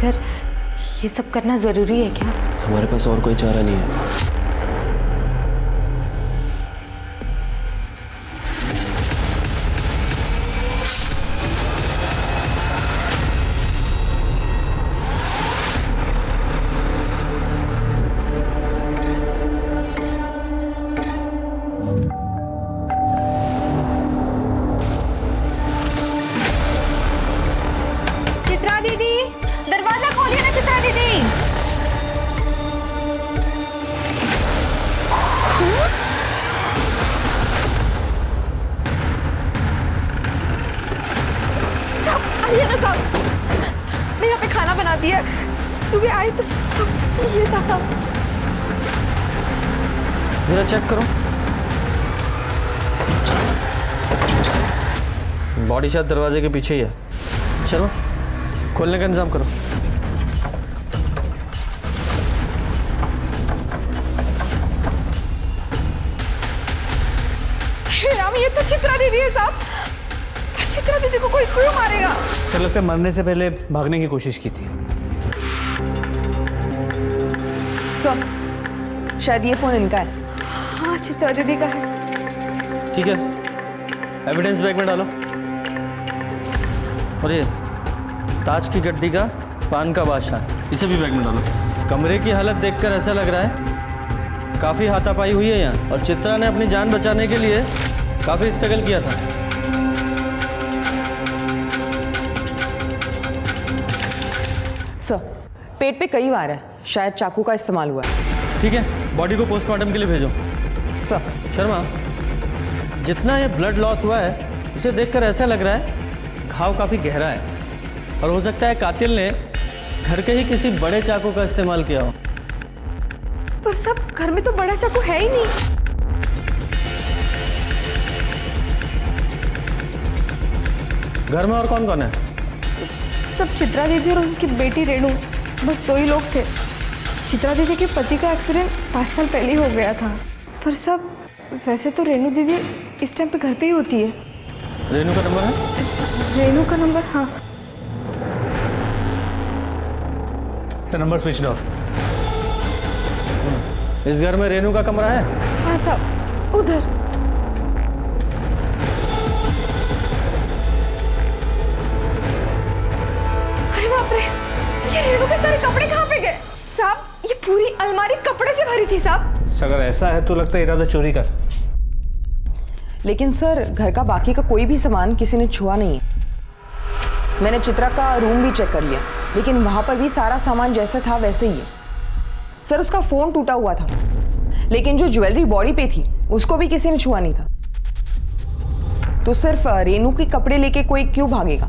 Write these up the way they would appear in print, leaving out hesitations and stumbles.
कर ये सब करना ज़रूरी है क्या? हमारे पास और कोई चारा नहीं है। चित्रा दीदी, दरवाजा खोलिए ना चित्रा दीदी। सब आइए ना सब, मैं यहाँ पे खाना बनाती है। सुबह आई तो सब ये था सब। जरा चेक करो। बॉडी शायद दरवाजे के पीछे ही है। चलो खोलने का इंतजाम करो। राम, ये तो चित्रा दीदी है साहब। चित्रा दीदी को कोई क्यों मारेगा? सर लगता है मरने से पहले भागने की कोशिश की थी। सर शायद ये फोन इनका है। हाँ, चित्रा दीदी का है। ठीक है, एविडेंस बैग में डालो। और ये ताज की गड्डी का पान का बादशाह, इसे भी बैग में डालो। कमरे की हालत देखकर ऐसा लग रहा है काफ़ी हाथापाई हुई है यहाँ, और चित्रा ने अपनी जान बचाने के लिए काफ़ी स्ट्रगल किया था। सर पेट पे कई वार है, शायद चाकू का इस्तेमाल हुआ है। ठीक है, बॉडी को पोस्टमार्टम के लिए भेजो। सर शर्मा, जितना ये ब्लड लॉस हुआ है उसे देखकर ऐसा लग रहा है घाव काफ़ी गहरा है, और हो सकता है कातिल ने घर के ही किसी बड़े चाकू का इस्तेमाल किया हो। पर सब घर में तो बड़ा चाकू है ही नहीं। घर में और कौन कौन है? सब चित्रा दीदी और उनकी बेटी रेणु, बस 2 ही लोग थे। चित्रा दीदी के पति का एक्सीडेंट 5 साल पहले ही हो गया था। पर सब वैसे तो रेणु दीदी इस टाइम पे घर पे ही होती है। रेणु का नंबर है? रेणु का नंबर? हाँ। Sir number switch off. इस घर में रेणु का कमरा है? हाँ साहब, उधर। अरे बाप रे, ये रेणु के सारे कपड़े कहाँ पे गए? साहब, ये पूरी अलमारी कपड़े से भरी थी साहब। अगर ऐसा है तो लगता है इरादा चोरी का। लेकिन सर घर का बाकी का कोई भी सामान किसी ने छुआ नहीं है। मैंने चित्रा का रूम भी चेक कर लिया, लेकिन वहां पर भी सारा सामान जैसा था वैसे ही है। सर उसका फोन टूटा हुआ था, लेकिन जो ज्वेलरी बॉडी पे थी उसको भी किसी ने छुआ नहीं था। तो सिर्फ रेणु के कपड़े लेके कोई क्यों भागेगा?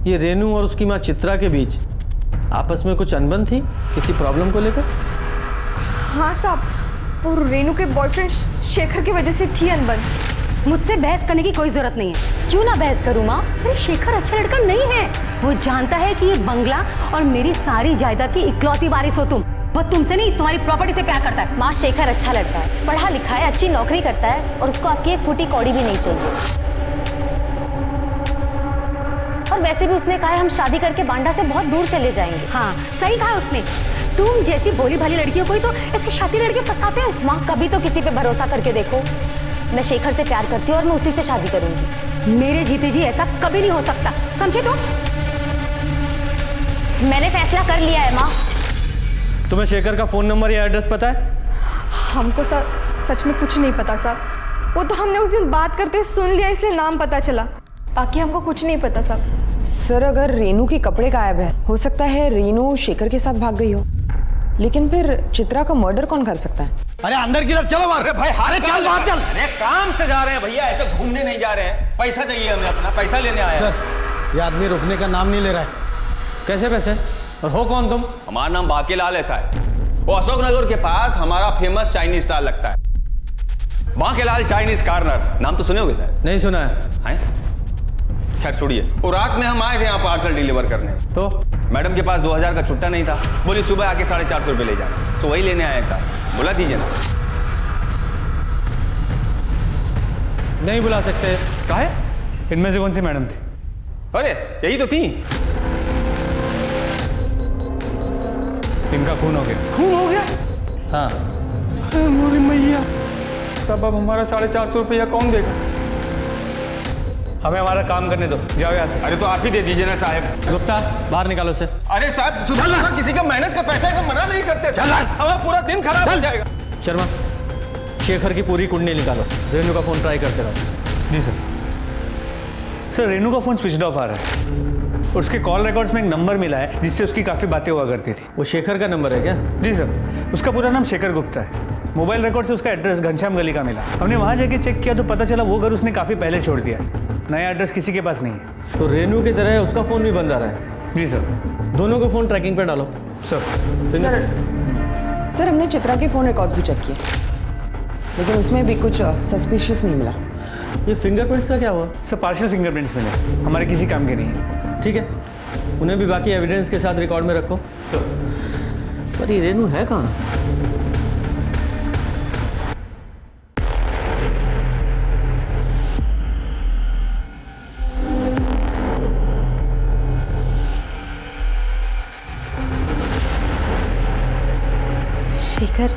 ये रेणु और उसकी माँ चित्रा के बीच आपस में कुछ अनबन थी किसी प्रॉब्लम को लेकर? हाँ साहब, वो रेणु के बॉयफ्रेंड शेखर की वजह से थी अनबन। मुझसे बहस करने की कोई जरूरत नहीं है। क्यों ना बहस करूं माँ? अरे शेखर अच्छा लड़का नहीं है। वो जानता है कि ये बंगला और मेरी सारी जायदाद की इकलौती वारिस हो तुम। वो तुमसे नहीं, तुम्हारी प्रॉपर्टी से प्यार करता है। माँ, शेखर अच्छा लड़का है, पढ़ा लिखा है, अच्छी नौकरी करता है, और उसको आपकी एक फूटी कौड़ी भी नहीं चाहिए। और वैसे भी उसने कहा है हम शादी करके बांडा से बहुत दूर चले जाएंगे। हाँ सही कहा उसने। तुम जैसी भोली भाली लड़कियों को ही तो ऐसे शादी लड़के फंसाते हैं। माँ, कभी तो किसी पे भरोसा करके देखो। मैं शेखर से प्यार करती हूँ और मैं उसी से शादी करूंगी। मेरे जीते जी ऐसा कभी नहीं हो सकता, समझे तुम? मैंने फैसला कर लिया है माँ। तुम्हें शेखर का फोन नंबर या एड्रेस पता है? हमको सर सच में कुछ नहीं पता साहब। वो तो हमने उस दिन बात करते सुन लिया, इसलिए नाम पता चला। बाकी हमको कुछ नहीं पता साहब। सर अगर रेणु के कपड़े गायब है, हो सकता है रेणु शेखर के साथ भाग गई हो, लेकिन फिर चित्रा का मर्डर कौन कर सकता है? अरे अंदर की तरफ चलो मार भाई। हारे चल बाहर चल। अरे काम से जा रहे हैं भैया, ऐसे घूमने नहीं जा रहे हैं। पैसा चाहिए हमें, अपना पैसा लेने आया। सर ये आदमी रुकने का नाम नहीं ले रहा है। कैसे पैसे? और हो कौन तुम? हमारा नाम बाकीलाल है साहब। वो अशोक नगर के पास हमारा फेमस चाइनीज स्टॉल लगता है, बाकीलाल चाइनीज कॉर्नर। नाम तो सुने होगे सर? नहीं सुना है। खैर छोड़िए। वो रात में हम आए थे यहाँ पार्सल डिलीवर करने, तो मैडम के पास 2000 का छुट्टा नहीं था। बोली सुबह आके 450 रुपये ले जाए, तो वही लेने आए साहब। बुला दीजिए ना। नहीं बुला सकते। काहे? इनमें से कौन सी मैडम थी? अरे यही तो थी। इनका खून हो गया। खून हो गया? हाँ। मोरी मैया, तब अब हमारा 450 रुपया कौन देगा? हमें हमारा काम करने दो, जाओ यहाँ से। अरे तो आप ही दे दीजिए ना साहब। गुप्ता, बाहर निकालो उसे। अरे साहब, सुबह किसी का मेहनत का पैसा का मना नहीं करते। हमारा पूरा दिन खराब हो जाएगा। शर्मा, शेखर की पूरी कुंडली निकालो। रेनू का फोन ट्राई करते रहो। जी सर। सर, रेनू का फोन स्विच ऑफ आ रहा है। उसके कॉल रिकॉर्ड्स में एक नंबर मिला है जिससे उसकी काफ़ी बातें हुआ करती थी। वो शेखर का नंबर है क्या? जी सर, उसका पूरा नाम शेखर गुप्ता है। मोबाइल रिकॉर्ड से उसका एड्रेस घनश्याम गली का मिला। हमने वहाँ जाके चेक किया तो पता चला वो घर उसने काफ़ी पहले छोड़ दिया है। नया एड्रेस किसी के पास नहीं है। तो रेनू की तरह उसका फोन भी बंद आ रहा है। जी सर। दोनों को फोन ट्रैकिंग पे डालो। सर। सर हमने चित्रा के फ़ोन रिकॉर्ड्स भी चेक किए, लेकिन उसमें भी कुछ सस्पिशियस नहीं मिला। ये फिंगरप्रिंट्स का क्या हुआ? सर, पार्शियल फिंगरप्रिंट्स मिले, हमारे किसी काम के नहीं है। ठीक है, उन्हें भी बाकी एविडेंस के साथ रिकॉर्ड में रखो। सर। पर ये रेनू है कहाँ? शेखर,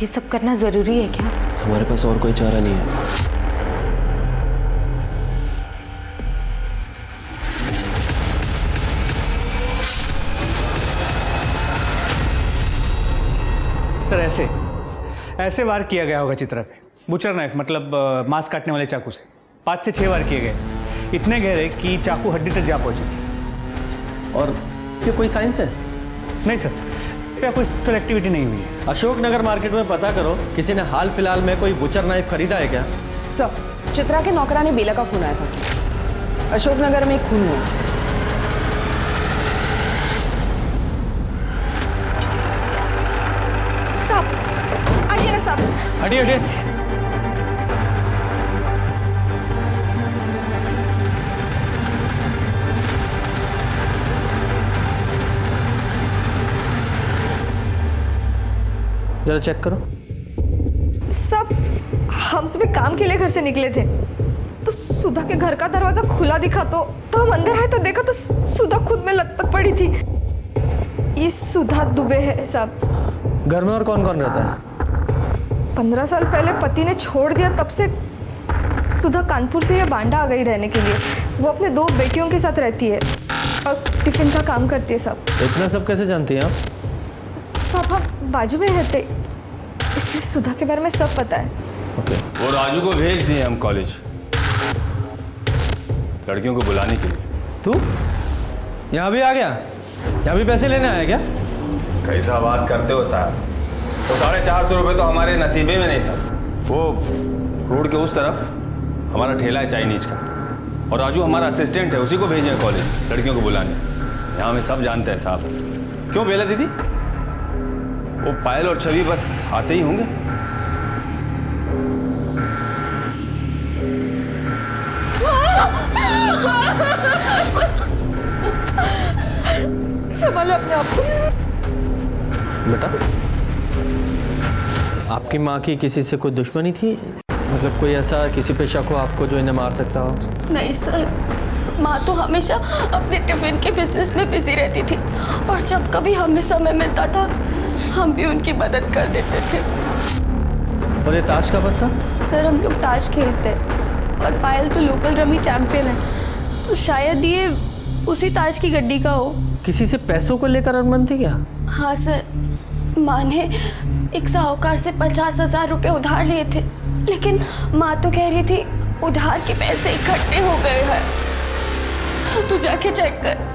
ये सब करना जरूरी है क्या? हमारे पास और कोई चारा नहीं है। सर, ऐसे वार किया गया होगा चित्रा पे। बुचर नाइफ, मतलब मांस काटने वाले चाकू से 5 से 6 वार किए गए, इतने गहरे कि चाकू हड्डी तक जा पहुंचे। और ये कोई साइंस है? नहीं सर, क्या कोई सोशल एक्टिविटी नहीं हुई है। अशोकनगर मार्केट में पता करो, किसी ने हाल फिलहाल में कोई बुचर नाइफ खरीदा है क्या? सर, चित्रा के नौकरानी बेला का फोन आया था। अशोकनगर में एक खून हुआ। साहब, आइए ना साहब। हटिए हटिए। जरा चेक करो। सब हम सुबह काम के लिए घर से निकले थे तो सुधा के घर का दरवाजा खुला दिखा तो हम अंदर आए तो देखा तो सुधा खुद में लटपट पड़ी थी। ये सुधा दुबे है साहब। घर में और कौन कौन रहता है? 15 साल पहले पति ने छोड़ दिया, तब से सुधा कानपुर से ये बांडा आ गई रहने के लिए। वो अपने 2 बेटियों के साथ रहती है और टिफिन का काम करती है साहब। इतना सब कैसे जानती हैं आप? साहब, हम बाजू में रहते, इसलिए सुधा के बारे में सब पता है। ओके। वो राजू को भेज दिए हम कॉलेज, लड़कियों को बुलाने के लिए। तू यहाँ भी आ गया? यहाँ भी पैसे लेने आया क्या? कैसा बात करते हो साहब? तो 450 रुपये तो हमारे नसीबे में नहीं था। वो रोड के उस तरफ हमारा ठेला है चाइनीज का, और राजू हमारा असिस्टेंट है, उसी को भेजे कॉलेज लड़कियों को बुलाने। यहाँ हमें सब जानते हैं साहब। क्यों बेला दीदी? वो पायल और छवि बस आते ही होंगे। संभालो अपने आप को। बेटा, आपकी माँ की किसी से कोई दुश्मनी थी? मतलब कोई ऐसा किसी पे शक हो आपको जो इन्हें मार सकता हो? नहीं सर, माँ तो हमेशा अपने टिफिन के बिजनेस में बिजी रहती थी और जब कभी हमें समय मिलता था हम भी उनकी मदद कर देते थे। और ये ताश का पत्ता? सर, हम लोग ताश खेलते हैं और पायल तो लोकल रमी चैंपियन है, तो शायद ये उसी ताश की गड्डी का हो। किसी से पैसों को लेकर अनबन थी क्या? हाँ सर, माँ ने एक साहूकार से 50,000 रुपये उधार लिए थे, लेकिन माँ तो कह रही थी उधार के पैसे इकट्ठे हो गए हैं। तू जाके चेक कर।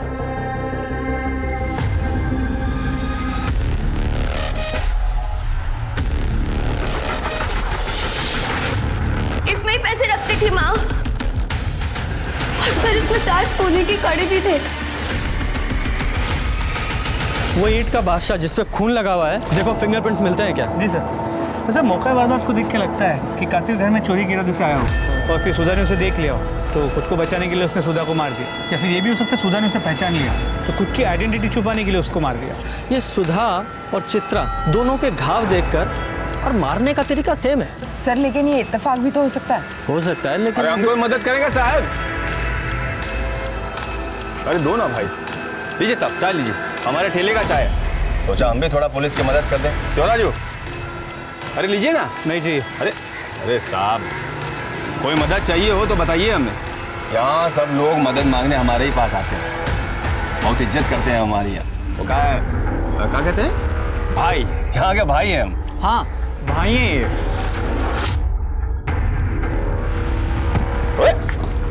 इसमें ही पैसे रखती थी माँ, और सर इसमें 4 सोने की कड़ी भी थे। वो ईंट का बादशाह जिस पे खून लगा हुआ है, देखो फिंगरप्रिंट्स मिलते हैं क्या? जी सर। वैसे मौका वारदात को देख के लगता है कि कातिल घर में चोरी के इरादे से आया हो और फिर सुधा ने उसे देख लिया हो, तो खुद को बचाने के लिए उसने सुधा को मार दिया। या फिर ये भी हो सकता है सुधा ने उसे पहचान लिया तो खुद की आइडेंटिटी छुपाने के लिए उसको मार दिया। ये सुधा और चित्रा दोनों के घाव देखकर और मारने का तरीका सेम है। सर, लेकिन ये इत्तेफाक भी तो हो सकता है। हो सकता है, लेकिन अरे हमको मदद करेगा साहब? अरे दो ना भाई। लीजिए साहब, चाय लीजिए, हमारे ठेले का चाय है। सोचा हम भी थोड़ा पुलिस की मदद कर दें। क्यों राजू? अरे लीजिए ना। नहीं चाहिए। अरे अरे साहब, कोई मदद चाहिए हो तो बताइए हमें। यहाँ सब लोग मदद मांगने हमारे ही पास आते हैं, बहुत इज्जत करते हैं हमारी यहाँ। वो क्या कहते हैं? भाई, यहाँ के भाई हैं हम। हाँ भाई हैं ये।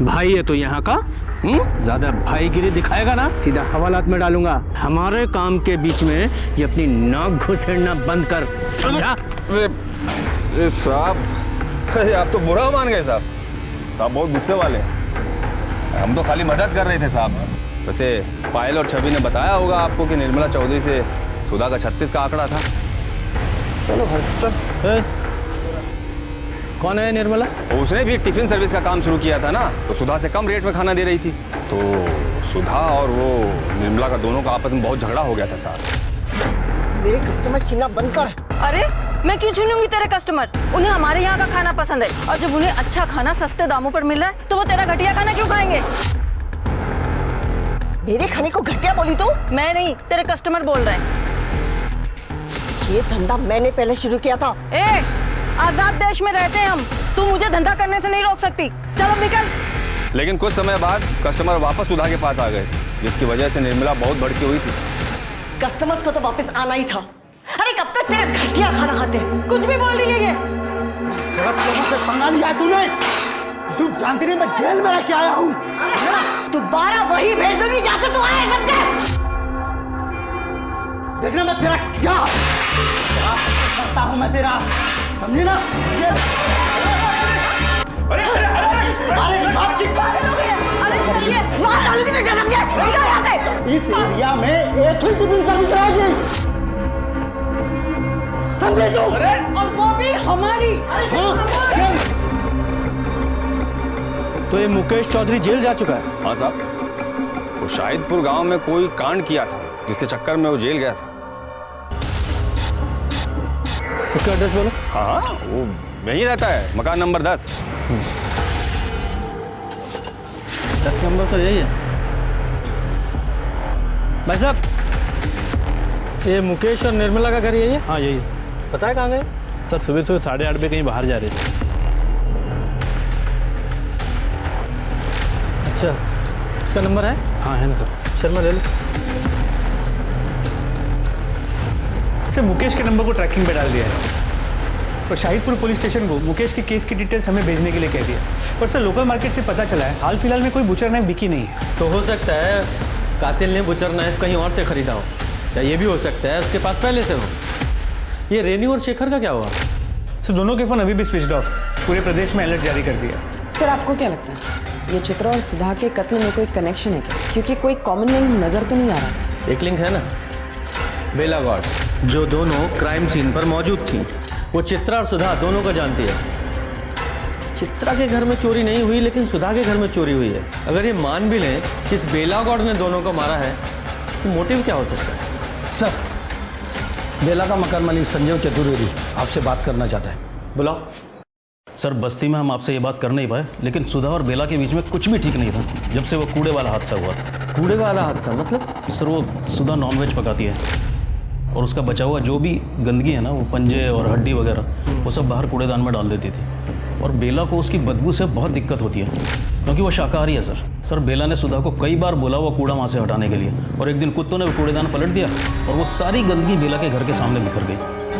भाई है तो यहाँ का ज्यादा भाईगिरी दिखाएगा ना, सीधा हवालात में डालूंगा। हमारे काम के बीच में ये अपनी नाक घुसेड़ना बंद कर, समझा? अरे साहब, अरे आप तो बुरा मान गए साहब। साहब बहुत गुस्से वाले हैं। हम तो खाली मदद कर रहे थे साहब। वैसे पायल और छवि ने बताया होगा आपको कि निर्मला चौधरी से सुधा का 36 का आंकड़ा था। चलो भाई। कौन है निर्मला? उसने भी एक टिफिन सर्विस का काम शुरू किया था ना, तो सुधा से कम रेट में खाना दे रही थी। तो सुधा और वो निर्मला का दोनों का आपस में बहुत झगड़ा हो गया था साहब। मेरे कस्टमर छीनना बंद कर। अरे मैं क्यों छीनूंगी तेरे कस्टमर? उन्हें हमारे यहाँ का खाना पसंद है, और जब उन्हें अच्छा खाना सस्ते दामों पर मिल रहा है तो वो तेरा घटिया खाना क्यों खाएंगे? मेरे खाने को घटिया बोली तू? मैं नहीं, तेरे कस्टमर बोल रहे हैं। ये धंधा मैंने पहले शुरू किया था। ए, आजाद देश में रहते हैं हम, तू मुझे धंधा करने से नहीं रोक सकती। चलो निकल। लेकिन कुछ समय बाद कस्टमर वापस सुधा के पास आ गए, जिसकी वजह से निर्मला बहुत भड़की हुई थी। कस्टमर्स को तो वापस आना ही था। अरे कब तक तेरा घटिया खाना खाते? कुछ भी बोल रही है ये। गलत लोगों से पंगा लिया तूने। तू जानती नहीं मैं जेल में रह के आया हूँ। दोबारा वही भेज दूंगी जहाँ से तू आया, समझे? देखना मैं तेरा क्या करता हूँ मैं तेरा, समझी ना? अरे अरे अरे बाप की मार डालूंगी तुझे, समझे? निकल यहाँ से। इस एरिया में एक ही टिफिन सर्विस रहेगी, समझे तू? और वो भी हमारी। तो ये मुकेश चौधरी जेल जा चुका है? हाँ साहब, वो शाहिदपुर गांव में कोई कांड किया था, जिसके चक्कर में वो जेल गया था। उसका एड्रेस बोलो। हाँ, वो यहीं रहता है, मकान नंबर 10। 10 नंबर तो यही है। भाई साहब, ये मुकेश और निर्मला का घर यही है? हाँ यही। पता है कहाँ गए? सर सुबह 8:30 बजे कहीं बाहर जा रहे थे। अच्छा, उसका नंबर है? हाँ है ना सर। शर्मा ले लो। इसे मुकेश के नंबर को ट्रैकिंग पे डाल दिया है और शाहिदपुर पुलिस स्टेशन को मुकेश के केस की डिटेल्स हमें भेजने के लिए कह दिया। पर सर लोकल मार्केट से पता चला है हाल फिलहाल में कोई बुचर नाइफ बिकी नहीं है। तो हो सकता है कातिल ने बुचर नाइफ कहीं और से खरीदा हो, या ये भी हो सकता है उसके पास पहले से हो। ये रेनू और शेखर का क्या हुआ? सर दोनों के फोन अभी भी स्विच्ड ऑफ, पूरे प्रदेश में अलर्ट जारी कर दिया। सर आपको क्या लगता है ये चित्रा और सुधा के कत्ल में कोई कनेक्शन है क्या? क्योंकि कोई कॉमन लिंक नजर तो नहीं आ रहा। एक लिंक है ना, बेला गौड़, जो दोनों क्राइम सीन पर मौजूद थी। वो चित्रा और सुधा दोनों को जानती है। चित्रा के घर में चोरी नहीं हुई, लेकिन सुधा के घर में चोरी हुई है। अगर ये मान भी लें कि इस बेला गौड़ ने दोनों को मारा है, तो मोटिव क्या हो सकता है? सर, बेला का मकान मालिक संजय चतुर्वेदी आपसे बात करना चाहता है। बुलाओ। सर बस्ती में हम आपसे ये बात कर नहीं पाए, लेकिन सुधा और बेला के बीच में कुछ भी ठीक नहीं था जब से वो कूड़े वाला हादसा हुआ था। कूड़े वाला हादसा मतलब? सर वो सुधा नॉनवेज पकाती है और उसका बचा हुआ जो भी गंदगी है ना, वो पंजे और हड्डी वगैरह, वो सब बाहर कूड़ेदान में डाल देती थी। और बेला को उसकी बदबू से बहुत दिक्कत होती है क्योंकि वो शाकाहारी है। सर बेला ने सुधा को कई बार बोला वो कूड़ा वहाँ से हटाने के लिए, और एक दिन कुत्तों ने वो कूड़ेदान पलट दिया और वो सारी गंदगी बेला के घर के सामने बिखर गई।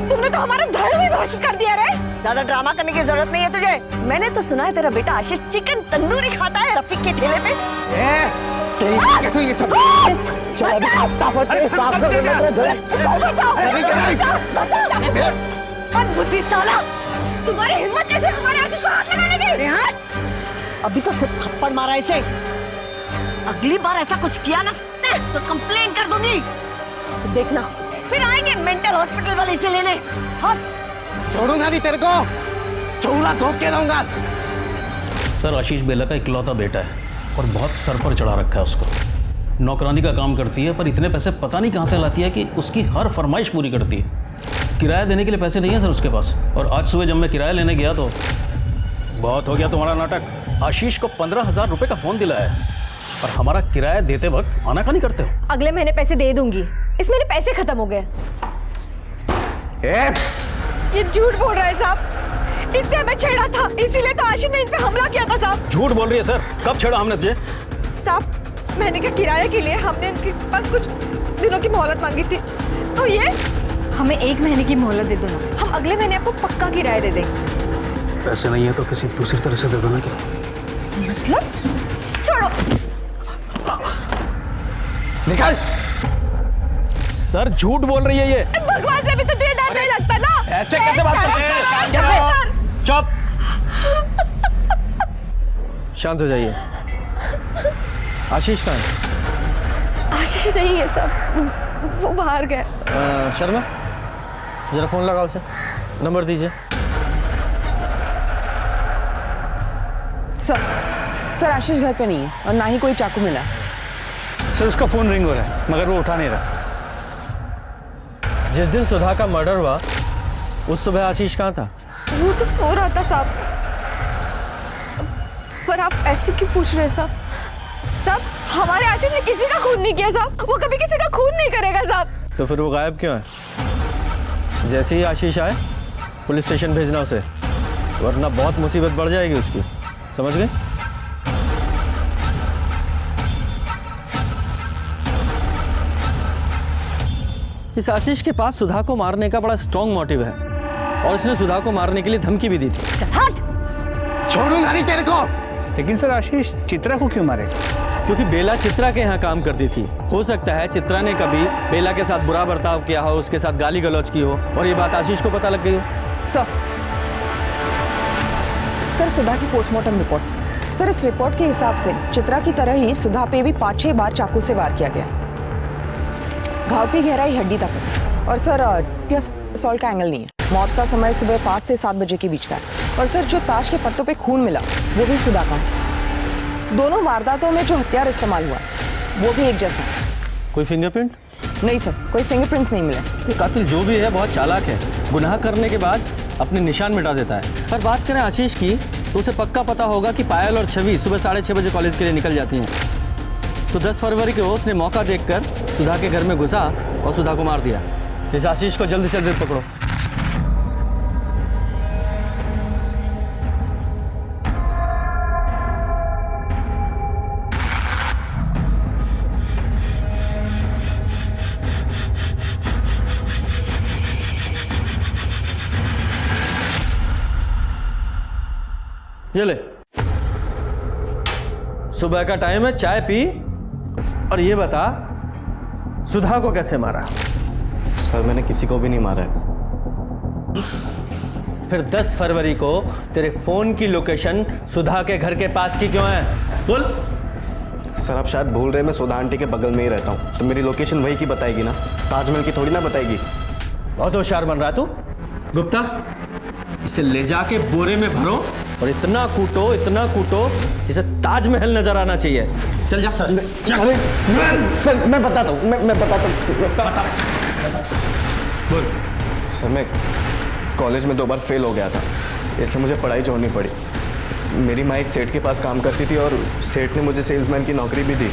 तुमने तो हमारे घर में भ्रष्ट कर दिया रे। ज्यादा ड्रामा करने की जरूरत नहीं है तुझे। मैंने तो सुना है तेरा बेटा आशीष चिकन तंदूरी खाता है रफीक के ठेले पे। कैसे ये सब बुद्धि साला, तुम्हारी हिम्मत कैसे हमारे आशीष को हाथ लगाने की? अभी तो सिर्फ थप्पड़ मारा इसे, अगली बार ऐसा कुछ किया ना तो कंप्लेन कर दूंगी। तो देखना फिर आएंगे मेंटल हॉस्पिटल वाले इसे लेने। हट। छोड़ूंगा नहीं तेरे को, चौला धोप के रहूंगा। सर आशीष बेला का इकलौता बेटा है और बहुत सर पर चढ़ा रखा है उसको। नौकरानी का काम करती है, पर इतने पैसे पता नहीं कहाँ से लाती है कि उसकी हर फरमाइश पूरी करती है। किराया देने के लिए पैसे नहीं है सर उसके पास। और आज सुबह जब मैं किराया लेने गया तो बहुत हो गया तुम्हारा नाटक। आशीष को 15,000 रुपये का फोन दिलाया है और हमारा किराया देते वक्त आनाकानी करते हो। अगले महीने पैसे दे दूंगी, इसमें मेरे पैसे खत्म हो गए। ये झूठ बोल रहा है साहब, इसने हमें छेड़ा था, इसीलिए तो आशीष ने इन पे हमला किया था साहब। झूठ बोल रही है सर, कब छेड़ा हमने तुझे? साहब महीने के किराए के लिए हमने इनके पास कुछ दिनों की मोहलत मांगी थी, तो ये हमें 1 महीने की मोहलत दे दो ना, हम अगले महीने आपको पक्का किराया दे देंगे। पैसे नहीं है तो किसी दूसरी तरह से दे दो ना। क्या मतलब? छोड़ो। निकल। सर झूठ बोल रही है ये। भगवान से भी तो तुझे डर नहीं लगता ना? ऐसे कैसे बात करते हैं? कैसे? चुप। शांत हो जाइए। आशीष कहाँ है? आशीष नहीं है साहब, वो बाहर गए। शर्मा जरा फोन लगाओ उसे, नंबर दीजिए। सर आशीष घर पे नहीं है और ना ही कोई चाकू मिला। सर उसका फोन रिंग हो रहा है मगर वो उठा नहीं रहा। जिस दिन सुधा का मर्डर हुआ उस सुबह आशीष कहाँ था? वो तो सो रहा था साहब। पर आप ऐसे क्यों पूछ रहे हैं साहब? साहब हमारे आशीष ने किसी का खून नहीं किया साहब, वो कभी किसी का खून नहीं करेगा साहब। तो फिर वो गायब क्यों है? जैसे ही आशीष आए पुलिस स्टेशन भेजना उसे, वरना बहुत मुसीबत बढ़ जाएगी उसकी, समझ गए? इस आशीष के पास सुधा को मारने का बड़ा स्ट्रॉन्ग मोटिव है और इसने सुधा को मारने के लिए धमकी भी दी थी। छोड़ूंगा नहीं तेरे को। लेकिन सर आशीष चित्रा को क्यों मारे? क्योंकि बेला चित्रा के यहाँ काम करती थी। हो सकता है चित्रा ने कभी बेला के साथ बुरा बर्ताव किया हो, उसके साथ गाली गलौज की हो और ये बात आशीष को पता लग गई हो। सर सुधा की पोस्टमार्टम रिपोर्ट। सर इस रिपोर्ट के हिसाब से चित्रा की तरह ही सुधा पे भी 5-6 बार चाकू से वार किया गया। घाव की गहराई हड्डी तक है और सर असॉल्ट का एंगल नहीं है। मौत का समय सुबह 5 से 7 बजे के बीच का है और सर जो ताश के पत्तों पे खून मिला वो भी सुधा का है। दोनों वारदातों में जो हथियार इस्तेमाल हुआ वो भी एक जैसा है। कोई फिंगरप्रिंट? नहीं सर, कोई फिंगरप्रिंट्स नहीं मिले। ये कातिल जो भी है बहुत चालाक है, गुनाह करने के बाद अपने निशान मिटा देता है। पर बात करें आशीष की तो उसे पक्का पता होगा कि पायल और छवि सुबह 6:30 बजे कॉलेज के लिए निकल जाती हैं। तो 10 फरवरी को उसने मौका देखकर सुधा के घर में घुसा और सुधा को मार दिया। इस आशीष को जल्दी से जल्दी पकड़ो। ये ले, सुबह का टाइम है, चाय पी और ये बता सुधा को कैसे मारा? सर मैंने किसी को भी नहीं मारा है। फिर 10 फरवरी को तेरे फोन की लोकेशन सुधा के घर के पास की क्यों है? बोल। सर आप शायद भूल रहे, मैं सुधा आंटी के बगल में ही रहता हूँ, तो मेरी लोकेशन वही की बताएगी ना, ताजमहल की थोड़ी ना बताएगी। बहुत होशियार बन रहा तू। गुप्ता इसे ले जाके बोरे में भरो और इतना कूटो जिसे ताजमहल नजर आना चाहिए। चल जा। सर मैं बताता हूँ, मैं बताता हूँ। बोल। सर मैं कॉलेज में 2 बार फेल हो गया था, इसलिए मुझे पढ़ाई छोड़नी पड़ी। मेरी माँ एक सेठ के पास काम करती थी और सेठ ने मुझे सेल्समैन की नौकरी भी दी,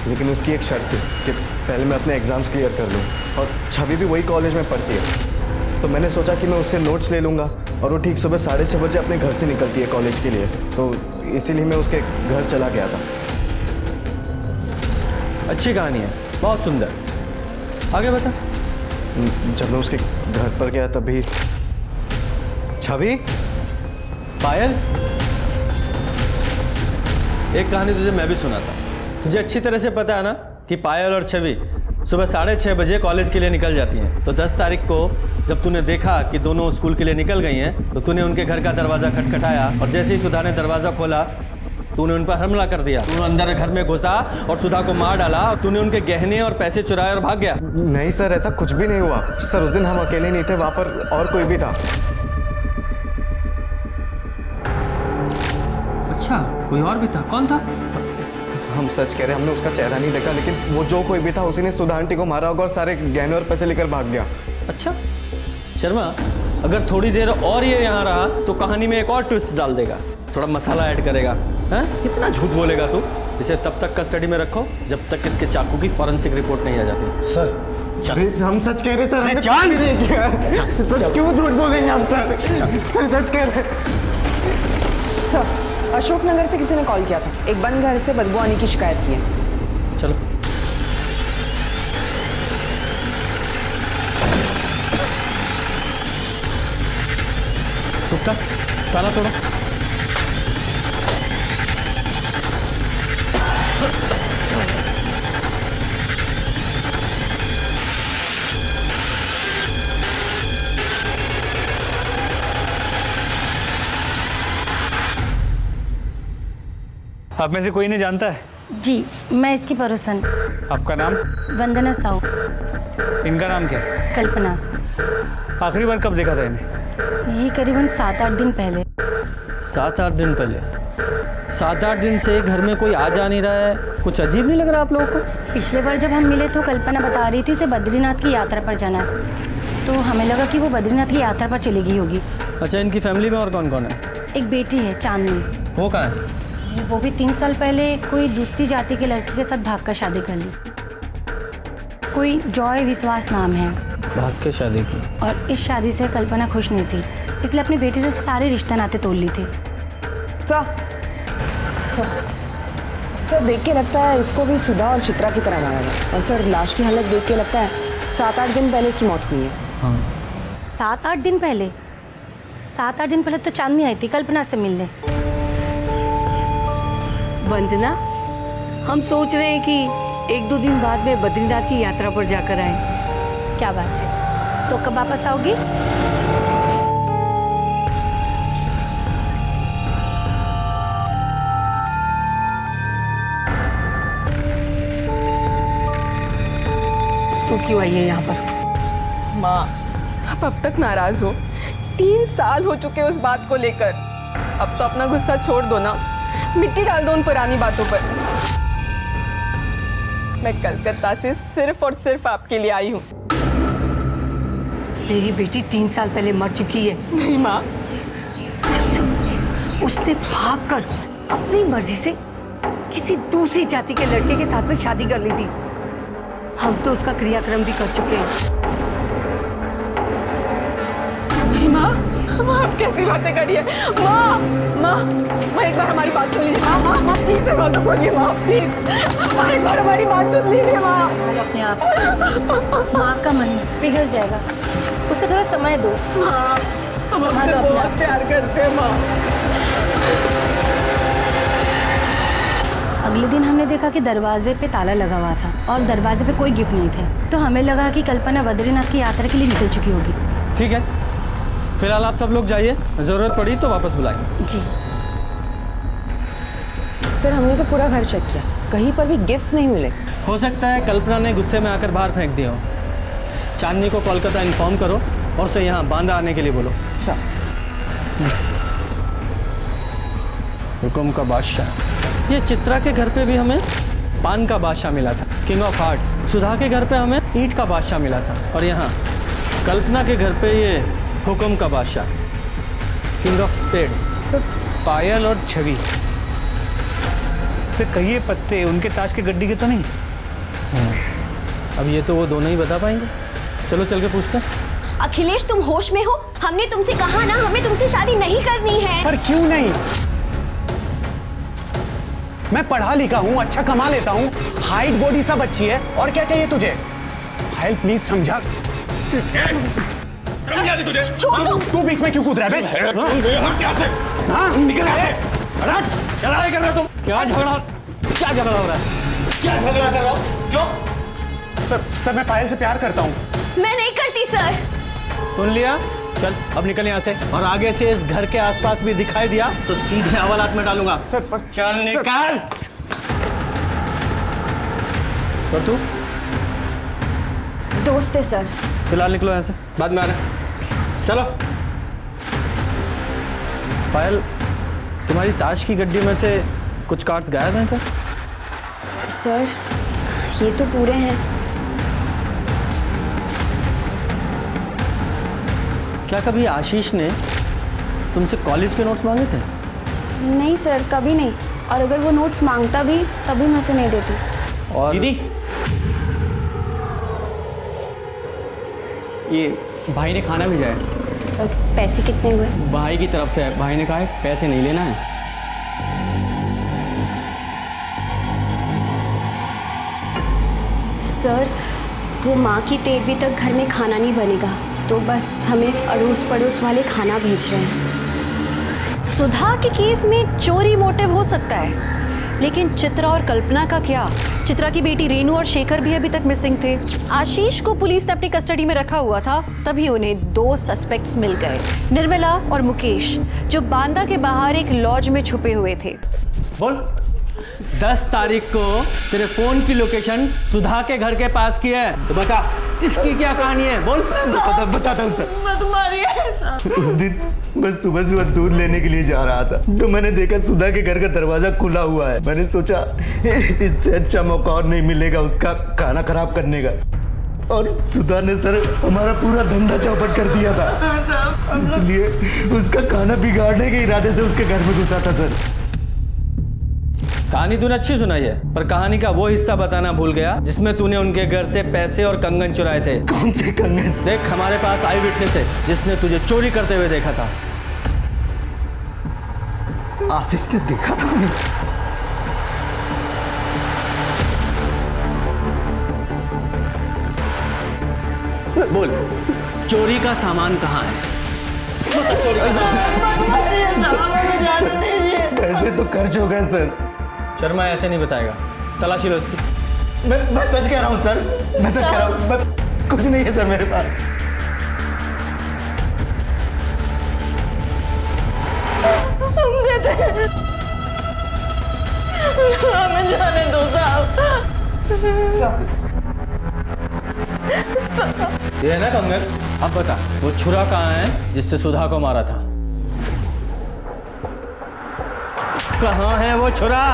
लेकिन उसकी एक शर्त थी कि पहले मैं अपने एग्ज़ाम्स क्लियर कर लूँ और छवि भी वही कॉलेज में पढ़ती है। तो मैंने सोचा कि मैं उससे नोट्स ले लूँगा और वो ठीक सुबह 6:30 बजे अपने घर से निकलती है कॉलेज के लिए, तो इसीलिए मैं उसके घर चला गया था। अच्छी कहानी है, बहुत सुंदर। आगे बता। जब मैं उसके घर पर गया तभी छवि, पायल, एक कहानी तुझे मैं भी सुनाता। तुझे अच्छी तरह से पता है ना कि पायल और छवि सुबह 6:30 बजे कॉलेज के लिए निकल जाती हैं। तो 10 तारीख को जब तूने देखा कि दोनों स्कूल के लिए निकल गई हैं, तो तूने उनके घर का दरवाज़ा खटखटाया और जैसे ही सुधा ने दरवाज़ा खोला तूने उन पर हमला कर दिया। तूने अंदर घर में घुसा और सुधा को मार डाला और तूने उनके गहने और पैसे चुराए और भाग गया। नहीं सर, ऐसा कुछ भी नहीं हुआ सर। उस दिन हम अकेले नहीं थे, वहाँ पर और कोई भी था। अच्छा, कोई और भी था? कौन था? हम सच कह रहे हैं, हमने उसका चेहरा नहीं देखा, लेकिन वो जो कोई भी था उसी ने सुधा आंटी को मारा होगा और सारे गहने और पैसे लेकर भाग गया। अच्छा शर्मा, अगर थोड़ी देर और ये यहाँ रहा तो कहानी में एक और ट्विस्ट डाल देगा, थोड़ा मसाला ऐड करेगा। हैं? कितना झूठ बोलेगा तू? इसे तब तक कस्टडी में रखो जब तक इसके चाकू की फॉरेंसिक रिपोर्ट नहीं आ जाती। सर हम सच कह रहे सर, हमने कुछ भी नहीं किया। सर क्यों झूठ बोलेंगे हम सर? सर सच कह रहे। सर अशोकनगर से किसी ने कॉल किया था, एक बंद घर से बदबू आने की शिकायत की है। चलो। गुप्ता, ताला तोड़ो। आप में से कोई नहीं जानता है? जी, मैं इसकी पड़ोसन। आपका नाम? वंदना साहू। इनका नाम क्या? कल्पना। आखिरी बार कब देखा था इन्हें? यही करीबन 7-8 दिन पहले। 7-8 दिन पहले? 7-8 दिन से घर में कोई आ जा नहीं रहा है, कुछ अजीब नहीं लग रहा आप लोगों को? पिछले बार जब हम मिले तो कल्पना बता रही थी उसे बद्रीनाथ की यात्रा पर जाना है, तो हमें लगा कि वो बद्रीनाथ की यात्रा पर चली गई होगी। अच्छा, इनकी फैमिली में और कौन कौन है? एक बेटी है चांदनी। वो कहाँ है? वो भी 3 साल पहले कोई दूसरी जाति के लड़के के साथ भागकर शादी कर ली। कोई जॉय विश्वास नाम है। भाग के शादी की? और इस शादी से कल्पना खुश नहीं थी, इसलिए अपनी बेटी से सारे रिश्ते नाते तोड़ ली थी। सर देख के लगता है इसको भी सुधा और चित्रा की तरह मारा गया। और सर लाश की हालत देख के लगता है 7-8 दिन पहले इसकी मौत हुई है। हाँ। 7-8 दिन पहले? 7-8 दिन पहले तो चांदनी आई थी कल्पना से मिलने। वंदना, हम सोच रहे हैं कि 1-2 दिन बाद में बद्रीनाथ की यात्रा पर जाकर आए। क्या बात है, तो कब वापस आओगी? तू क्यों आई है यहाँ पर? माँ, आप अब तक नाराज हो। 3 साल हो चुके उस बात को लेकर। अब तो अपना गुस्सा छोड़ दो ना, मिट्टी डाल दो उन पुरानी बातों पर। मैं कलकत्ता से सिर्फ और सिर्फ आपके लिए आई हूँ। मेरी बेटी 3 साल पहले मर चुकी है। नहीं माँ, उसने भागकर अपनी मर्जी से किसी दूसरी जाति के लड़के के साथ में शादी कर ली थी। हम तो उसका क्रियाक्रम भी कर चुके हैं। नहीं माँ, माँ आप कैसी बातें करिए? माँ, माँ, माँ एक बार हमारी बात सुन लीजिए। माँ, माँ प्लीज दरवाजा खोलिए माँ, प्लीज। माँ एक बार हमारी बात सुन लीजिए माँ। अपने आप माँ का मन पिघल जाएगा, उसे थोड़ा समय दो। माँ, हम आपसे बहुत प्यार करते हैं माँ। अगले दिन हमने देखा कि दरवाजे पे ताला लगा हुआ था और दरवाजे पे कोई गिफ्ट नहीं थे, तो हमें लगा कि कल्पना बद्रीनाथ की यात्रा के लिए निकल चुकी होगी। ठीक है, फिलहाल आप सब लोग जाइए, जरूरत पड़ी तो वापस बुलाएंगे। जी सर हमने तो पूरा घर चेक किया, कहीं पर भी गिफ्ट्स नहीं मिले। हो सकता है कल्पना ने गुस्से में आकर बाहर फेंक दिया हो। चांदनी को कोलकाता इन्फॉर्म करो और उसे यहाँ बांदा आने के लिए बोलो। सर हुकुम का बादशाह। ये चित्रा के घर पे भी हमें पान का बादशाह मिला था, किंग ऑफ हार्ट्स। सुधा के घर पे हमें ईंट का बादशाह मिला था, और यहाँ कल्पना के घर पे ये हुकुम का बादशाह, किंग ऑफ स्पेड्स। सर पायल और छवि से कहिए पत्ते उनके ताज के गड्डी के तो नहीं? अब ये तो वो दोनों ही बता पाएंगे। चलो चल के पूछते हैं। अखिलेश तुम होश में हो? हमने तुमसे कहा ना हमें तुमसे शादी नहीं करनी है। पर क्यों नहीं? मैं पढ़ा लिखा हूँ, अच्छा कमा लेता हूँ, हाइट बॉडी सब अच्छी है, और क्या चाहिए तुझे? भाई प्लीज समझा। तुझे तू बीच में क्यों कूद रहा है? निकल क्या कर रहे हो तुम? क्या झगड़ा हो रहा है? क्या झगड़ा कर रहा हो? क्यों? सर मैं पायल से प्यार करता हूँ। मैं नहीं करती सर। सुन लिया? चल अब निकल यहाँ से, और आगे से इस घर के आसपास भी दिखाई दिया तो सीधे हवालात में डालूंगा। सर पर चल निकाल। और तू? दोस्त है सर। फिलहाल निकलो यहाँ से, बाद में आना। चलो। पायल, तुम्हारी ताश की गड्डी में से कुछ कार्ड्स गायब हैं क्या? सर ये तो पूरे हैं। क्या कभी आशीष ने तुमसे कॉलेज के नोट्स मांगे थे? नहीं सर, कभी नहीं। और अगर वो नोट्स मांगता भी तभी मैं उसे नहीं देती। और दीदी, ये भाई ने खाना भेजा है। पैसे कितने हुए? भाई की तरफ से है, भाई ने कहा है पैसे नहीं लेना है। सर, वो माँ की तेरहवीं तक घर में खाना नहीं बनेगा, तो बस हमें अड़ोस पड़ोस वाले खाना भेज रहे हैं। सुधा के केस में चोरी मोटिव हो सकता है, लेकिन चित्रा और कल्पना का क्या? चित्रा की बेटी रेनू और शेखर भी अभी तक मिसिंग थे। आशीष को पुलिस ने अपनी कस्टडी में रखा हुआ था, तभी उन्हें 2 सस्पेक्ट्स मिल गए, निर्मला और मुकेश, जो बांदा के बाहर एक लॉज में छुपे हुए थे। बोल, 10 तारीख को तेरे फोन की लोकेशन सुधा के घर के पास की है, तो बता इसकी क्या कहानी है? बोल। बताता हूँ सर। मैं तुम्हारी उस दिन मैं सुबह सुबह दूध लेने के लिए जा रहा था, तो मैंने देखा सुधा के घर का दरवाजा खुला हुआ है। मैंने सोचा इससे अच्छा मौका और नहीं मिलेगा उसका खाना खराब करने का, और सुधा ने सर हमारा पूरा धंधा चौपट कर दिया था, इसलिए उसका खाना बिगाड़ने के इरादे से उसके घर में घुसा था सर। कहानी तूने अच्छी सुनाई है, पर कहानी का वो हिस्सा बताना भूल गया जिसमें तूने उनके घर से पैसे और कंगन चुराए थे। कौन से कंगन? देख, हमारे पास आई विटनेस है जिसने तुझे चोरी करते हुए देखा था। आशीष ने देखा था उन्हें? बोल, चोरी का सामान कहाँ है? पैसे तो खर्च हो गए सर। शर्मा ऐसे नहीं बताएगा, तलाशी लो इसकी। मैं सच कह रहा हूँ सर, मैं सच कह रहा हूँ, कुछ नहीं है सर मेरे पास। हमें जाने दो साहब। ये है ना कंगन? अब बता, वो छुरा कहाँ है जिससे सुधा को मारा था? कहाँ है वो छुरा?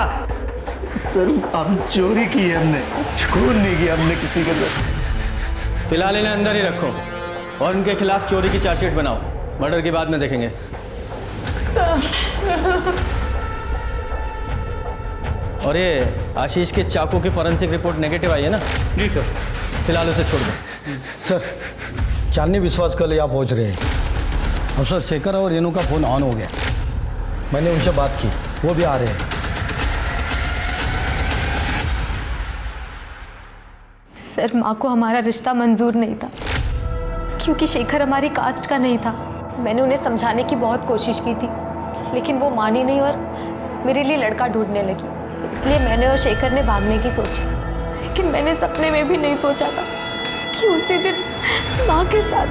सर हम चोरी की है, हमने खून नहीं किया हमने किसी के साथ। फिलहाल इन्हें अंदर ही रखो और इनके खिलाफ चोरी की चार्जशीट बनाओ, मर्डर की बाद में देखेंगे। और ये आशीष के चाकू की फॉरेंसिक रिपोर्ट नेगेटिव आई है ना? जी सर। फिलहाल उसे छोड़ दो। सर, चांदनी विश्वास कल यहाँ पहुँच रहे हैं, और सर शेखर और रेनू का फ़ोन ऑन हो गया। मैंने उनसे बात की, वो भी आ रहे हैं। सर, माँ को हमारा रिश्ता मंजूर नहीं था, क्योंकि शेखर हमारी कास्ट का नहीं था। मैंने उन्हें समझाने की बहुत कोशिश की थी, लेकिन वो मानी नहीं और मेरे लिए लड़का ढूंढने लगी। इसलिए मैंने और शेखर ने भागने की सोची, लेकिन मैंने सपने में भी नहीं सोचा था कि उसी दिन माँ के साथ।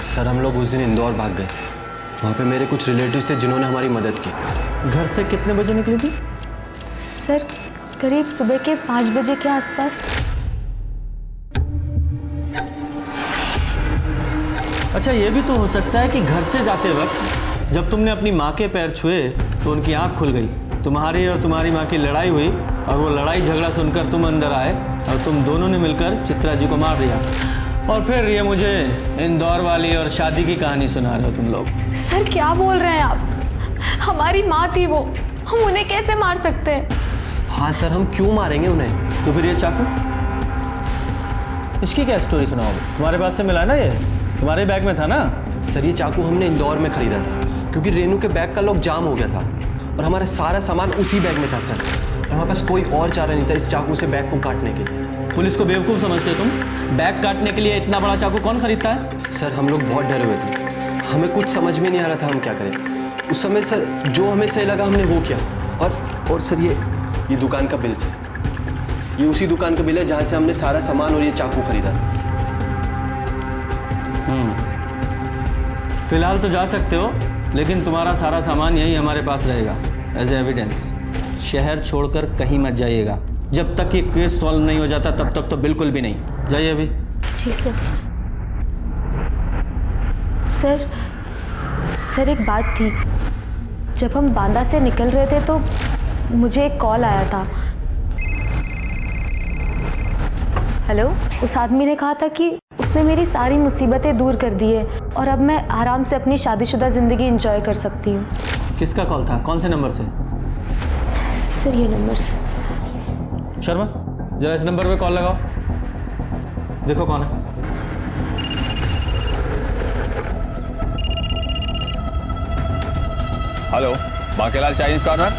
सर, हम लोग उस दिन इंदौर भाग गए थे। वहाँ पे मेरे कुछ रिलेटिव्स थे जिन्होंने हमारी मदद की। घर से कितने बजे निकली थी? सर, करीब सुबह के 5 बजे के आसपास। अच्छा, ये भी तो हो सकता है कि घर से जाते वक्त जब तुमने अपनी माँ के पैर छुए तो उनकी आंख खुल गई, तुम्हारी और तुम्हारी माँ की लड़ाई हुई, और वो लड़ाई झगड़ा सुनकर तुम अंदर आए और तुम दोनों ने मिलकर चित्रा जी को मार दिया। और फिर ये मुझे इंदौर वाली और शादी की कहानी सुना रहे हो तुम लोग। सर, क्या बोल रहे हैं आप? हमारी माँ थी वो, हम उन्हें कैसे मार सकते हैं? हाँ सर, हम क्यों मारेंगे उन्हें? तो फिर ये चाकू, इसकी क्या स्टोरी सुनाओगे? तुम्हारे पास से मिला ना, ये तुम्हारे बैग में था ना? सर, ये चाकू हमने इंदौर में खरीदा था, क्योंकि रेनू के बैग का लॉक जाम हो गया था और हमारा सारा सामान उसी बैग में था सर। हमारे पास कोई और चारा नहीं था इस चाकू से बैग को काटने के लिए। पुलिस को बेवकूफ़ समझते हो तुम? बैग काटने के लिए इतना बड़ा चाकू कौन खरीदता है? सर, हम लोग बहुत डरे हुए थे, हमें कुछ समझ में नहीं आ रहा था हम क्या करें। उस समय सर जो हमें सही लगा हमने वो किया। और सर ये दुकान का बिल सर, ये उसी दुकान का बिल है जहाँ से हमने सारा सामान और ये चाकू खरीदा था। फिलहाल तो जा सकते हो, लेकिन तुम्हारा सारा सामान यही हमारे पास रहेगा एज एविडेंस। शहर छोड़कर कहीं मत जाइएगा, जब तक ये केस सॉल्व नहीं हो जाता तब तक तो बिल्कुल भी नहीं। जाइए अभी। जी सर। सर, एक बात थी। जब हम बांदा से निकल रहे थे तो मुझे एक कॉल आया था। हेलो, उस आदमी ने कहा था कि उसने मेरी सारी मुसीबतें दूर कर दी है और अब मैं आराम से अपनी शादीशुदा ज़िंदगी एंजॉय कर सकती हूँ। किसका कॉल था? कौन से नंबर से? सर, ये नंबर से। शर्मा, जरा इस नंबर पे कॉल लगाओ, देखो कौन है। Hello, Bankelal Chinese corner.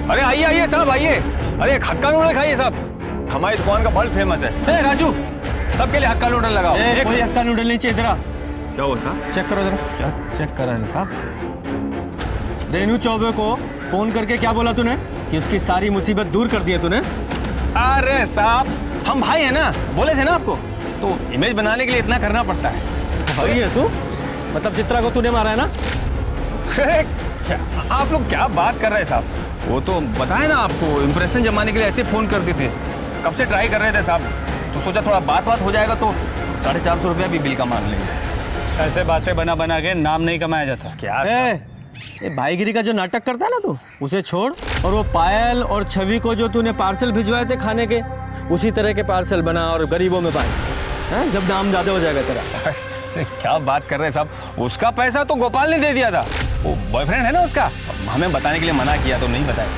अरे आइए आइए साहब आइए। अरे हक्का नूडल खाइए साहब, हमारी दुकान का बहुत फेमस है। राजू, सबके लिए हक्का नूडल लगाओ। कोई हक्का नूडल नहीं चाहिए तेरा। क्या हुआ साहब? चेक करो जरा। क्या चेक कर रहे हैं साहब? रेनू चौबे को फोन करके क्या बोला तूने कि उसकी सारी मुसीबत दूर कर दी है तूने? अरे साहब, हम भाई हैं ना, बोले थे ना आपको, तो इमेज बनाने के लिए इतना करना पड़ता है। भाई है तू? मतलब चित्रा को तूने मारा है ना? आप लोग क्या बात कर रहे हैं साहब? वो तो बताए ना आपको, इंप्रेशन जमाने के लिए ऐसे फोन करते थे। कब से ट्राई कर रहे थे साहब, तो सोचा थोड़ा बात हो जाएगा तो 450 रुपया भी बिल का मान लेंगे। ऐसे बातें बना बना के नाम नहीं कमाया जाता। क्या ये भाईगिरी का जो नाटक करता है ना तू, उसे छोड़ और वो पायल और छवि को जो तूने पार्सल भिजवाए थे खाने के, उसी तरह के पार्सल बना और गरीबों में बांट, जब दाम ज्यादा हो जाएगा तेरा। क्या बात कर रहे हैं साहब? उसका पैसा तो गोपाल ने दे दिया था, वो बॉयफ्रेंड है ना उसका। हमें बताने के लिए मना किया तो नहीं बताया।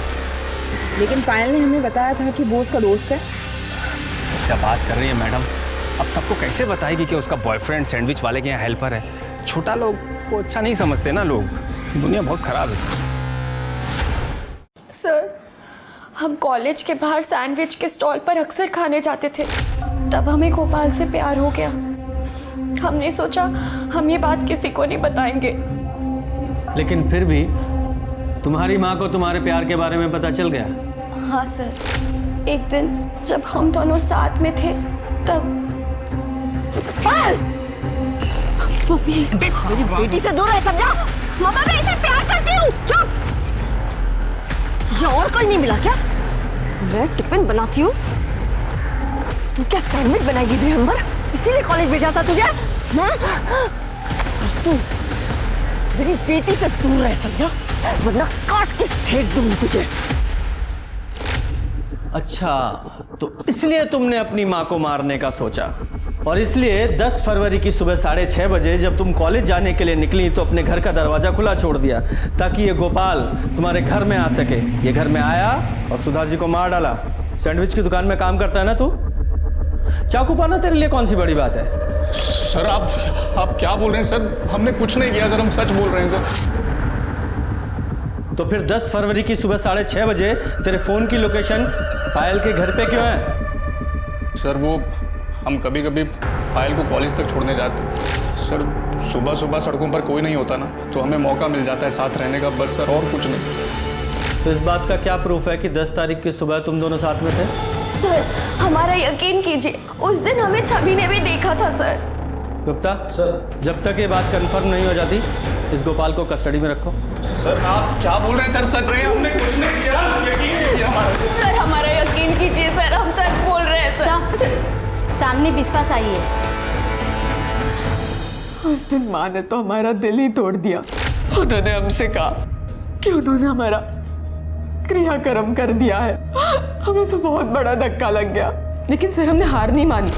लेकिन पायल ने हमें बताया था कि वो उसका दोस्त है। क्या बात कर रही है मैडम? अब सबको कैसे बताएगी कि उसका बॉयफ्रेंड सैंडविच वाले के यहाँ हेल्पर है? छोटा लोग को अच्छा नहीं समझते ना लोग, दुनिया बहुत खराब है। सर, हम कॉलेज के बाहर सैंडविच के स्टॉल पर अक्सर खाने जाते थे। तब हमें गोपाल से प्यार हो गया। हमने सोचा हम ये बात किसी को नहीं बताएंगे। लेकिन फिर भी तुम्हारी माँ को तुम्हारे प्यार के बारे में पता चल गया? हाँ सर, एक दिन जब हम दोनों साथ में थे तब। मेरी बेटी से दूर है, समझा? मामा, मैं इसे प्यार करती हूँ। चुप! तुझे और कोई नहीं मिला क्या? मैं टिफिन बनाती हूँ, तू क्या सैंडविच बनाएगी दिन भर? इसीलिए कॉलेज भेजा था तुझे? तू मेरी बेटी से दूर रह, समझा? वरना काट के फेंक दूंगी तुझे। अच्छा, तो इसलिए तुमने अपनी माँ को मारने का सोचा, और इसलिए 10 फरवरी की सुबह 6:30 बजे जब तुम कॉलेज जाने के लिए निकली तो अपने घर का दरवाजा खुला छोड़ दिया ताकि ये गोपाल तुम्हारे घर में आ सके। ये घर में आया और सुधा जी को मार डाला। सैंडविच की दुकान में काम करता है ना तू? चाकू पाना तेरे लिए कौन सी बड़ी बात है? सर आप क्या बोल रहे हैं सर? हमने कुछ नहीं किया सर, हम सच बोल रहे हैं सर। तो फिर 10 फरवरी की सुबह 6:30 बजे तेरे फोन की लोकेशन पायल के घर पे क्यों है? सर वो हम कभी कभी पायल को कॉलेज तक छोड़ने जाते हैं सर। सुबह सुबह सड़कों पर कोई नहीं होता ना, तो हमें मौका मिल जाता है साथ रहने का, बस सर, और कुछ नहीं। तो इस बात का क्या प्रूफ है कि 10 तारीख की सुबह तुम दोनों साथ में थे? सर, हमारा यकीन कीजिए, उस दिन हमें छवि ने भी देखा था सर। गुप्ता सर, जब तक ये बात कंफर्म नहीं हो जाती इस गोपाल को कस्टडी में रखो। सर आप क्या बोल रहे हैं सर? सच रहे हैं, हमने कुछ नहीं किया, यकीन कीजिए हमारा। सर, हमारा यकीन कीजिए सर, हम सच बोल रहे हैं सर। चांदनी विश्वास आई है। उस दिन माँ ने तो हमारा दिल ही तोड़ दिया। उन्होंने हमसे कहा कि उन्होंने हमारा क्रियाक्रम कर दिया है। हमें तो बहुत बड़ा धक्का लग गया, लेकिन सर हमने हार नहीं मानी।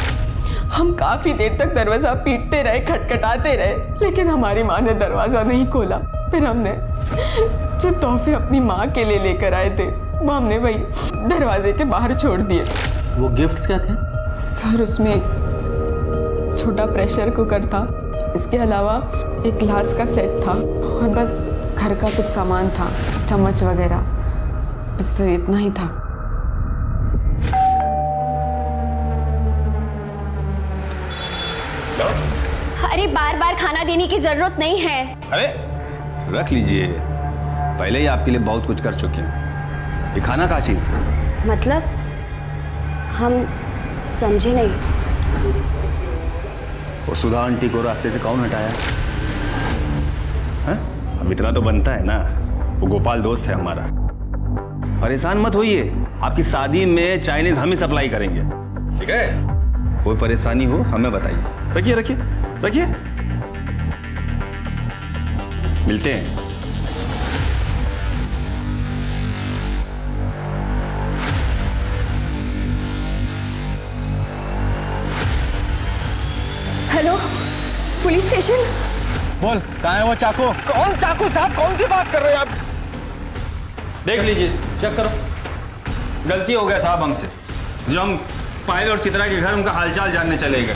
हम काफी देर तक दरवाजा पीटते रहे, खटखटाते रहे, लेकिन हमारी माँ ने दरवाजा नहीं खोला। फिर हमने जो तोहफे अपनी माँ के लिए लेकर आए थे वो हमने वही दरवाजे के बाहर छोड़ दिए। वो गिफ्ट्स क्या थे? सर उसमें छोटा प्रेशर कुकर था, इसके अलावा एक ग्लास का सेट था और बस घर का कुछ सामान था, चम्मच वगैरह, बस इतना ही था। अरे बार बार खाना देने की जरूरत नहीं है। अरे रख लीजिए, पहले ही आपके लिए बहुत कुछ कर चुके हैं। ये खाना का चीज मतलब हम समझे नहीं। वो सुधा आंटी को रास्ते से कौन हटाया? हैं? अब इतना तो बनता है ना, वो गोपाल दोस्त है हमारा। परेशान मत होइए, आपकी शादी में चाइनीज हम ही सप्लाई करेंगे, ठीक है? कोई परेशानी हो हमें बताइए। रखिए रखिए रखिए, मिलते हैं। Hello, police station. बोल, कहाँ है वो चाकू? कौन चाकू साहब? कौन सी बात कर रहे हैं आप? देख लीजिए, चेक करो। गलती हो गया साहब हमसे, जो हम पायल और चित्रा के घर उनका हालचाल जानने चले गए,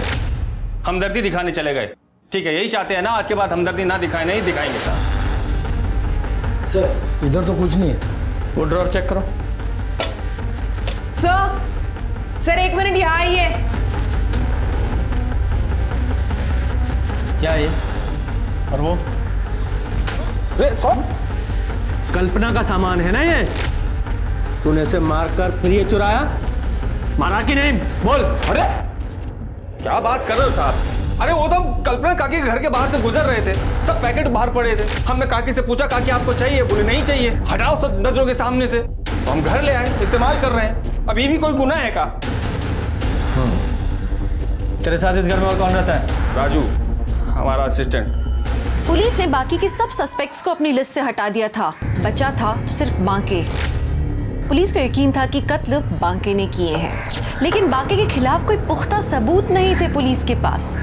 हमदर्दी दिखाने चले गए। ठीक है, यही चाहते हैं ना, आज के बाद हमदर्दी ना दिखाए, नहीं दिखाएंगे साहब। सर इधर तो कुछ नहीं है। वो ड्रॉर चेक करो। सर 1 मिनट यहाँ आइए। क्या ये? और वो कल्पना का सामान है ना ये? तूने इसे मारकर फिर ये चुराया? मारा कि नहीं? बोल। अरे क्या बात कर रहे हो साहब? अरे वो तो कल्पना काकी के घर के बाहर से गुजर रहे थे, सब पैकेट बाहर पड़े थे। हमने काकी से पूछा काकी आपको चाहिए? बोले नहीं चाहिए, हटाओ सब नजरों के सामने से। तो हम घर ले आए, इस्तेमाल कर रहे हैं। अभी भी कोई गुनाह है का? तेरे साथ इस घर में और कौन रहता है? राजू, हमारा असिस्टेंट। पुलिस ने बाकी के सब सस्पेक्ट्स को अपनी लिस्ट से हटा दिया था, बचा था सिर्फ बांके। पुलिस को यकीन था कि कत्ल बांके ने किए हैं, लेकिन बांके के खिलाफ कोई पुख्ता सबूत नहीं थे पुलिस के पास।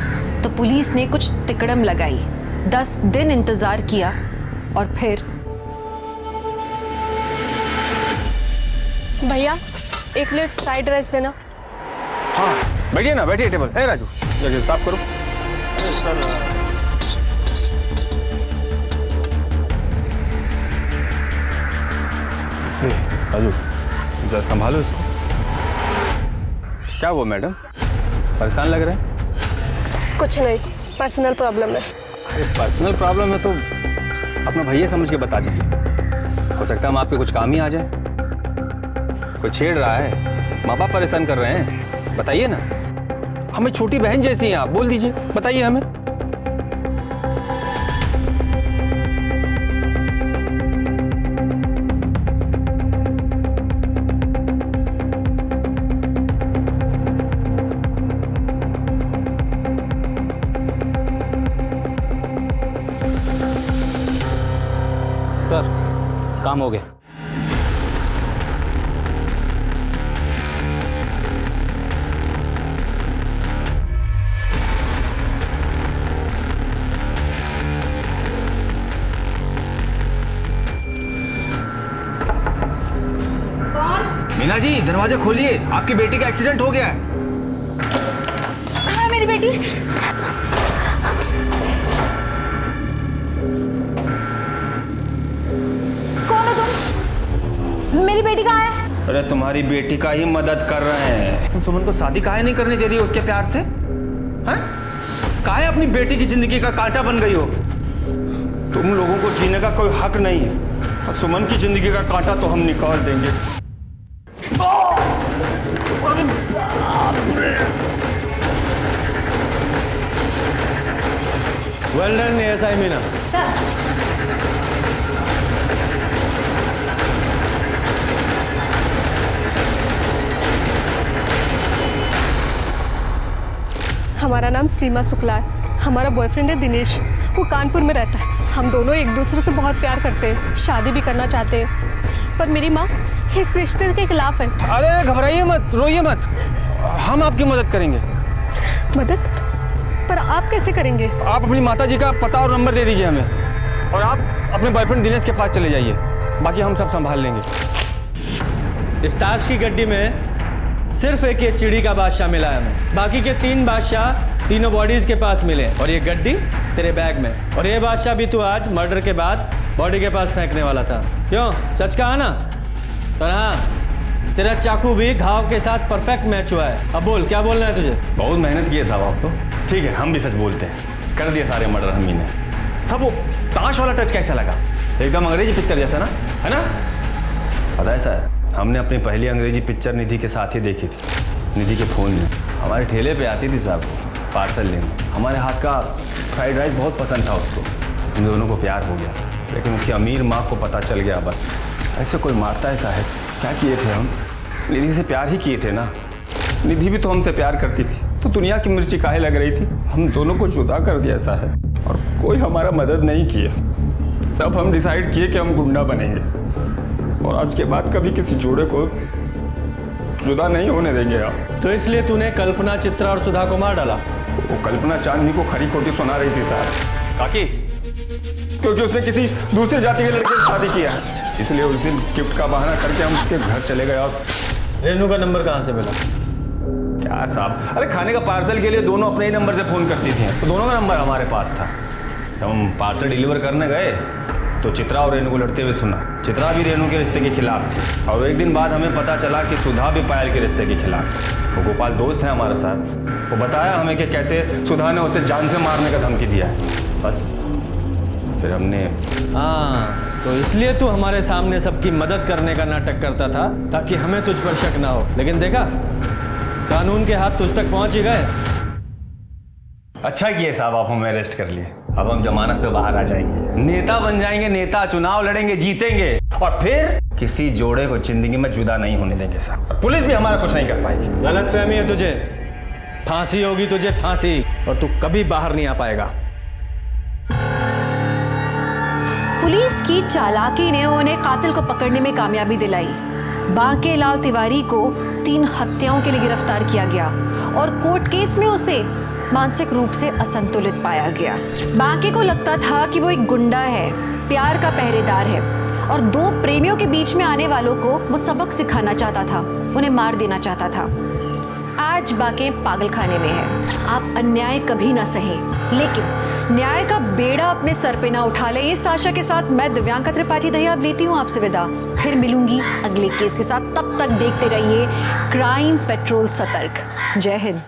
तो पुलिस ने कुछ तिकड़म लगाई, 10 दिन इंतजार किया और फिर भैया 1 प्लेट फ्राइड राइस देना। हाँ बैठिए ना, बैठिए टेबल। है राजू, जगह साफ करो। राजू जरा संभालो इसको। क्या हुआ मैडम, परेशान लग रहे हैं? कुछ नहीं, पर्सनल प्रॉब्लम है। अरे पर्सनल प्रॉब्लम है तो अपना भैया समझ के बता दीजिए, हो सकता है हम आपके कुछ काम ही आ जाए। कोई छेड़ रहा है, माँ बाप परेशान कर रहे हैं, बताइए ना। हमें छोटी बहन जैसी हैं आप, बोल दीजिए, बताइए हमें। सर काम हो गया। मीना जी दरवाजा खोलिए, आपकी बेटी का एक्सीडेंट हो गया है। कहाँ है मेरी बेटी? कौन हो तुम? मेरी बेटी कहाँ है? अरे तुम्हारी बेटी का ही मदद कर रहे हैं। तुम सुमन को शादी काहे नहीं करने दे रही हो उसके प्यार से? हैं? काहे अपनी बेटी की जिंदगी का कांटा बन गई हो? तुम लोगों को जीने का कोई हक नहीं है और सुमन की जिंदगी का कांटा तो हम निकाल देंगे। Well done ASI Meena. हमारा नाम सीमा शुक्ला है, हमारा बॉयफ्रेंड है दिनेश, वो कानपुर में रहता है। हम दोनों एक दूसरे से बहुत प्यार करते हैं, शादी भी करना चाहते हैं, पर मेरी माँ इस रिश्ते के खिलाफ है। अरे घबराइए मत, रोइए मत, हम आपकी मदद करेंगे। मदद? पर आप कैसे करेंगे? आप अपनी माताजी का पता और नंबर दे दीजिए हमें, और आप अपने बॉयफ्रेंड दिनेश के पास चले जाइए, बाकी हम सब संभाल लेंगे। इस ताश की गड्डी में सिर्फ एक ये चिड़ी का बादशाह मिला है हमें, बाकी के 3 बादशाह तीनों बॉडीज के पास मिले, और ये गड्डी तेरे बैग में। और ये बादशाह भी तू आज मर्डर के बाद बॉडी के पास फेंकने वाला था, क्यों? सच कहा ना? और हाँ, तेरा चाकू भी घाव के साथ परफेक्ट मैच हुआ है। अब बोल, क्या बोलना है तुझे? बहुत मेहनत की है साहब आप तो। ठीक है, हम भी सच बोलते हैं, कर दिए सारे मर्डर हम ही ने। सब वो ताश वाला टच कैसा लगा? एकदम अंग्रेजी पिक्चर जैसा ना, है ना? पता है सर, हमने अपनी पहली अंग्रेजी पिक्चर निधि के साथ ही देखी थी। निधि के फ़ोन में हमारे ठेले पे आती थी साहब पार्सल लेने। हमारे हाथ का फ्राइड राइस बहुत पसंद था उसको, इन दोनों को प्यार हो गया, लेकिन उसकी अमीर माँ को पता चल गया। बस ऐसे कोई मारता है साहब? क्या किए थे हम? निधि से प्यार ही किए थे ना। निधि भी तो हमसे प्यार करती थी, तो दुनिया की मिर्ची काहे लग रही थी? हम दोनों को जुदा कर दिया साहब, और कोई हमारा मदद नहीं किया। तब हम डिसाइड किए कि हम गुंडा बनेंगे, और आज के बाद कभी किसी जोड़े को जुदा नहीं होने देंगे आप। तो इसलिए तूने कल्पना, चित्रा और सुधा को मार डाला? वो कल्पना चांदनी को खरी खोटी सुना रही थी साहब। काकी, क्योंकि उसने किसी दूसरे जाति के लड़के से शादी किया है, इसलिए उस दिन गिफ्ट का बहाना करके हम उसके घर चले गए। और रेनू का नंबर कहाँ से मिला? क्या साहब, अरे खाने का पार्सल के लिए दोनों अपने ही नंबर से फ़ोन करती थी, तो दोनों का नंबर हमारे पास था। जब हम पार्सल डिलीवर करने गए तो चित्रा और रेनू को लड़ते हुए सुना। चित्रा भी रेनू के रिश्ते के खिलाफ थी और एक दिन बाद हमें पता चला कि सुधा भी पायल के रिश्ते के खिलाफ थी। वो गोपाल दोस्त है हमारे साथ, वो बताया हमें कि कैसे सुधा ने उसे जान से मारने का धमकी दिया है। बस फिर हमने हाँ, तो इसलिए तू हमारे सामने सबकी मदद करने का नाटक करता था ताकि हमें तुझ पर शक ना हो। लेकिन देखा, कानून के हाथ तुझ तक पहुंच ही गए। अच्छा किए साहब, आप हमें अरेस्ट कर लिए। अब हम जमानत पे बाहर आ जाएंगे, नेता बन जाएंगे, नेता चुनाव लड़ेंगे, जीतेंगे और फिर किसी जोड़े को जिंदगी में जुदा नहीं होने देंगे साहब। पुलिस भी हमारा कुछ नहीं कर पाएगी। गलतफहमी है तुझे, फांसी होगी तुझे, फांसी, और तू कभी बाहर नहीं आ पाएगा। पुलिस की चालाकी ने उन्हें कातिल को पकड़ने में कामयाबी दिलाई। बांके लाल तिवारी को 3 हत्याओं के लिए गिरफ्तार किया गया और कोर्ट केस में उसे मानसिक रूप से असंतुलित पाया गया। बांके को लगता था कि वो एक गुंडा है, प्यार का पहरेदार है और 2 प्रेमियों के बीच में आने वालों को वो सबक सिखाना चाहता था, उन्हें मार देना चाहता था। आज बांके पागल खाने में है। आप अन्याय कभी ना सहें, लेकिन न्याय का बेड़ा अपने सर पे ना उठा ले, इस आशा के साथ मैं दिव्यांका त्रिपाठी दहिया अब लेती हूँ आपसे विदा। फिर मिलूंगी अगले केस के साथ, तब तक देखते रहिए क्राइम पेट्रोल सतर्क। जय हिंद।